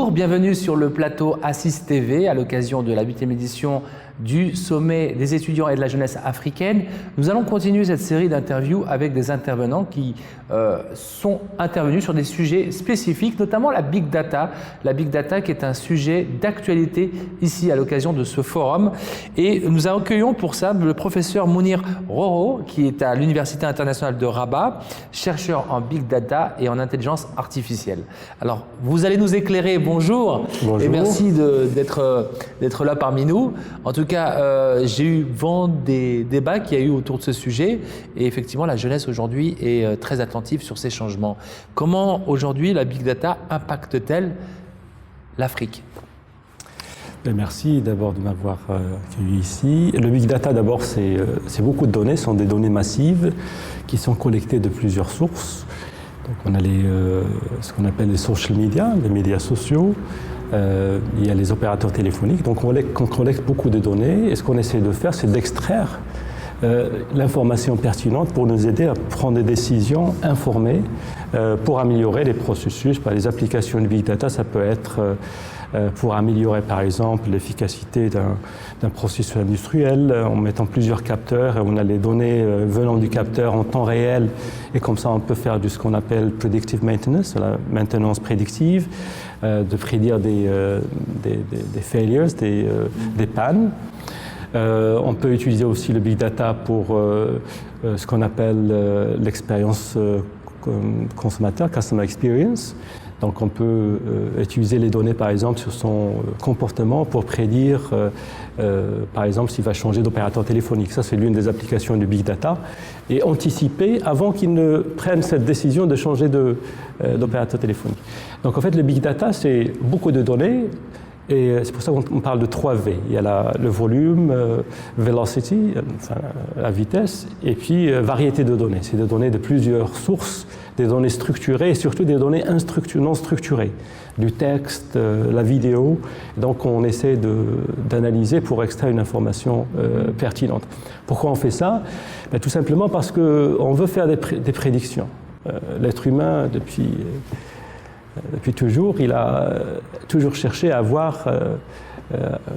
Bonjour, bienvenue sur le plateau Assis TV à l'occasion de la 8e édition du sommet des étudiants et de la jeunesse africaine. Nous allons continuer cette série d'interviews avec des intervenants qui sont intervenus sur des sujets spécifiques, notamment la Big Data. La Big Data qui est un sujet d'actualité ici à l'occasion de ce forum. Et nous accueillons pour ça le professeur Mounir Roro qui est à l'Université internationale de Rabat, chercheur en Big Data et en intelligence artificielle. Alors, vous allez nous éclairer, bonjour. Bonjour. Et merci d'être là parmi nous. En tout cas, j'ai eu vent des débats qu'il y a eu autour de ce sujet et effectivement, la jeunesse aujourd'hui est très attentive sur ces changements. Comment aujourd'hui la Big Data impacte-t-elle l'Afrique ? Merci d'abord de m'avoir accueilli ici. Le Big Data, d'abord, c'est beaucoup de données, ce sont des données massives qui sont collectées de plusieurs sources. Donc on a ce qu'on appelle les social media, les médias sociaux. Il y a les opérateurs téléphoniques. Donc on collecte beaucoup de données et ce qu'on essaie de faire, c'est d'extraire l'information pertinente pour nous aider à prendre des décisions informées pour améliorer les processus. Les applications de Big Data, ça peut être pour améliorer par exemple l'efficacité d'un processus industriel en mettant plusieurs capteurs et on a les données venant du capteur en temps réel et comme ça on peut faire ce qu'on appelle predictive maintenance, la maintenance prédictive, de prédire des failures, des pannes. On peut utiliser aussi le Big Data pour ce qu'on appelle l'expérience consommateur, Customer Experience. Donc on peut utiliser les données par exemple sur son comportement pour prédire par exemple s'il va changer d'opérateur téléphonique. Ça c'est l'une des applications du Big Data. Et anticiper avant qu'il ne prenne cette décision de changer d'opérateur téléphonique. Donc en fait le Big Data c'est beaucoup de données. Et c'est pour ça qu'on parle de 3 V. Il y a le volume, velocity, enfin, la vitesse, et puis variété de données. C'est des données de plusieurs sources, des données structurées et surtout des données non structurées, du texte, la vidéo. Donc on essaie d'analyser pour extraire une information pertinente. Pourquoi on fait ça ? Tout simplement parce qu'on veut faire des prédictions. L'être humain, depuis toujours, il a toujours cherché à avoir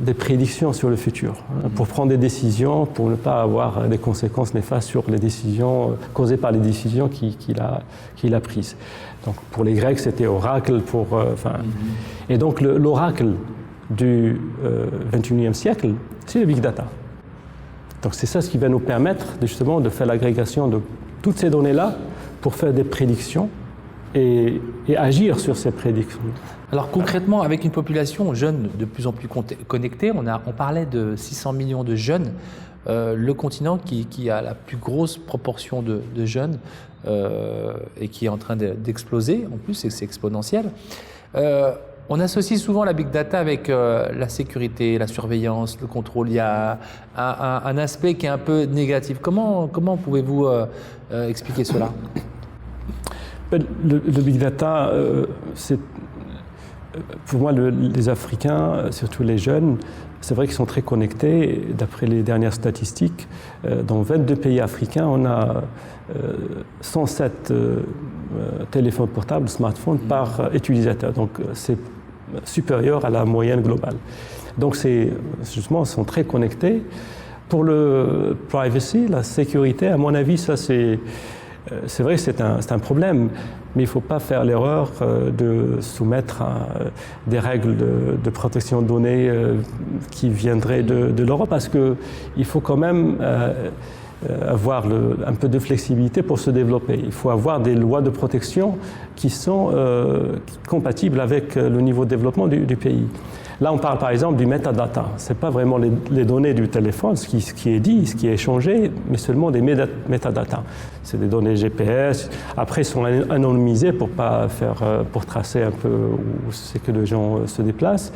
des prédictions sur le futur, pour prendre des décisions, pour ne pas avoir des conséquences néfastes sur les décisions causées par les décisions qu'il a prises. Donc pour les Grecs, c'était oracle. Et donc l'oracle du 21e siècle, c'est le Big Data. Donc c'est ça ce qui va nous permettre justement de faire l'agrégation de toutes ces données-là pour faire des prédictions et agir sur ces prédictions. Alors concrètement, avec une population jeune de plus en plus connectée, on parlait de 600 millions de jeunes, le continent qui a la plus grosse proportion de jeunes et qui est en train d'exploser, en plus c'est exponentiel. On associe souvent la Big Data avec la sécurité, la surveillance, le contrôle. Il y a un aspect qui est un peu négatif. Comment pouvez-vous expliquer cela ? Le Big Data, c'est pour moi les Africains, surtout les jeunes, c'est vrai qu'ils sont très connectés. D'après les dernières statistiques, dans 22 pays africains, on a 107 téléphones portables, smartphones par utilisateur. Donc c'est supérieur à la moyenne globale. Donc justement, ils sont très connectés. Pour le privacy, la sécurité, à mon avis, ça c'est vrai que c'est un problème, mais il ne faut pas faire l'erreur de soumettre à des règles de protection de données qui viendraient de l'Europe, parce qu'il faut quand même avoir un peu de flexibilité pour se développer. Il faut avoir des lois de protection qui sont compatibles avec le niveau de développement du pays. Là, on parle par exemple du metadata. Ce n'est pas vraiment les données du téléphone, ce qui est dit, ce qui est échangé, mais seulement des metadata. C'est des données GPS. Après, ils sont anonymisés pour tracer un peu où c'est que les gens se déplacent.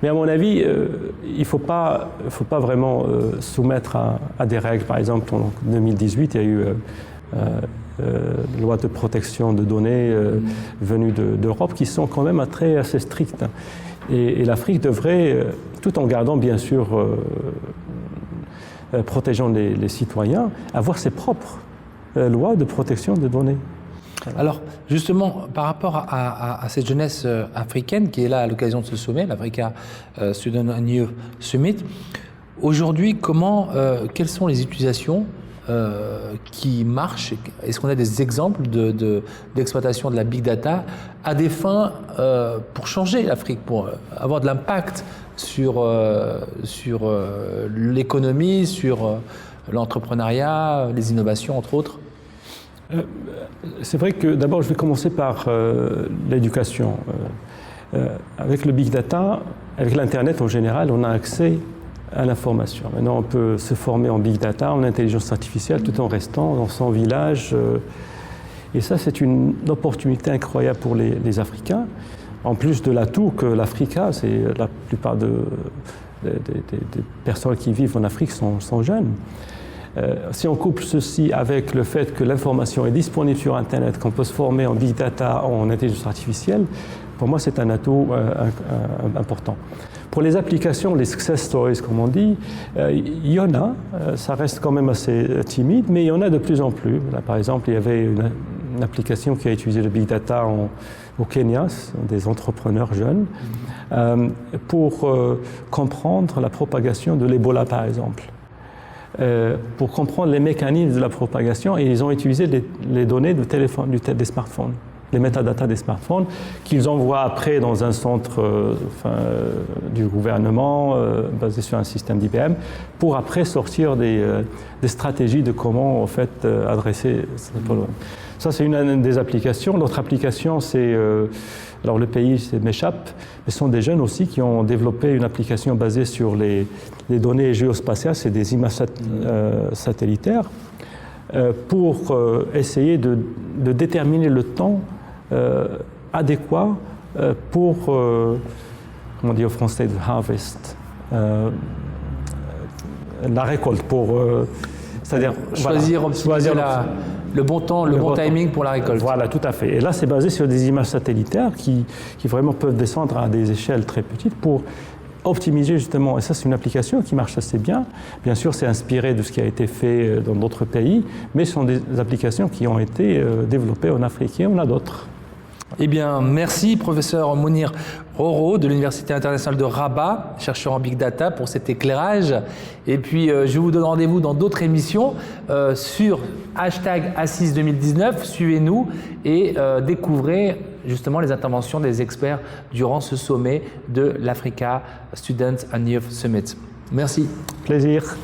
Mais à mon avis, il ne faut pas vraiment soumettre à des règles. Par exemple, en 2018, il y a eu loi de protection de données venues d'Europe qui sont quand même assez strictes. Et l'Afrique devrait, tout en gardant bien sûr, protégeant les citoyens, avoir ses propres lois de protection des données. Alors, justement, par rapport à cette jeunesse africaine qui est là à l'occasion de ce sommet, l'Africa Student and Youth Summit, aujourd'hui, quelles sont les utilisations qui marchent? Est-ce qu'on a des exemples d'exploitation de la big data à des fins pour changer l'Afrique, pour avoir de l'impact sur l'économie, sur l'entrepreneuriat, les innovations, entre autres? C'est vrai que d'abord, je vais commencer par l'éducation. Avec le big data, avec l'Internet en général, on a accès à l'information. Maintenant, on peut se former en big data, en intelligence artificielle, tout en restant dans son village. Et ça, c'est une opportunité incroyable pour les Africains. En plus de l'atout que l'Afrique a, c'est la plupart des personnes qui vivent en Afrique sont jeunes. Si on couple ceci avec le fait que l'information est disponible sur Internet, qu'on peut se former en big data, en intelligence artificielle, pour moi, c'est un atout important. Pour les applications, les success stories, comme on dit, il y en a. Ça reste quand même assez timide, mais il y en a de plus en plus. Là, par exemple, il y avait une application qui a utilisé le big data au Kenya, des entrepreneurs jeunes, pour comprendre la propagation de l'Ebola, par exemple. Pour comprendre les mécanismes de la propagation, et ils ont utilisé les données des smartphones, les métadatas des smartphones, qu'ils envoient après dans un centre du gouvernement basé sur un système d'IBM, pour après sortir des stratégies de comment en fait adresser ce problème. Ça, c'est une des applications. L'autre application, c'est alors le pays m'échappe, mais ce sont des jeunes aussi qui ont développé une application basée sur les données géospatiales, c'est des images satellitaires, pour essayer de déterminer le temps adéquat pour, comment on dit en français, harvest, la récolte, c'est-à-dire choisir le bon temps, le bon timing pour la récolte. Voilà, tout à fait. Et là, c'est basé sur des images satellitaires qui vraiment peuvent descendre à des échelles très petites pour optimiser justement. Et ça, c'est une application qui marche assez bien. Bien sûr, c'est inspiré de ce qui a été fait dans d'autres pays, mais ce sont des applications qui ont été développées en Afrique et on a d'autres. Eh bien, merci, professeur Mounir Roro de l'Université internationale de Rabat, chercheur en Big Data, pour cet éclairage. Et puis, je vous donne rendez-vous dans d'autres émissions sur #Assis 2019. Suivez-nous et découvrez justement les interventions des experts durant ce sommet de l'Africa Student and Youth Summit. Merci. Plaisir.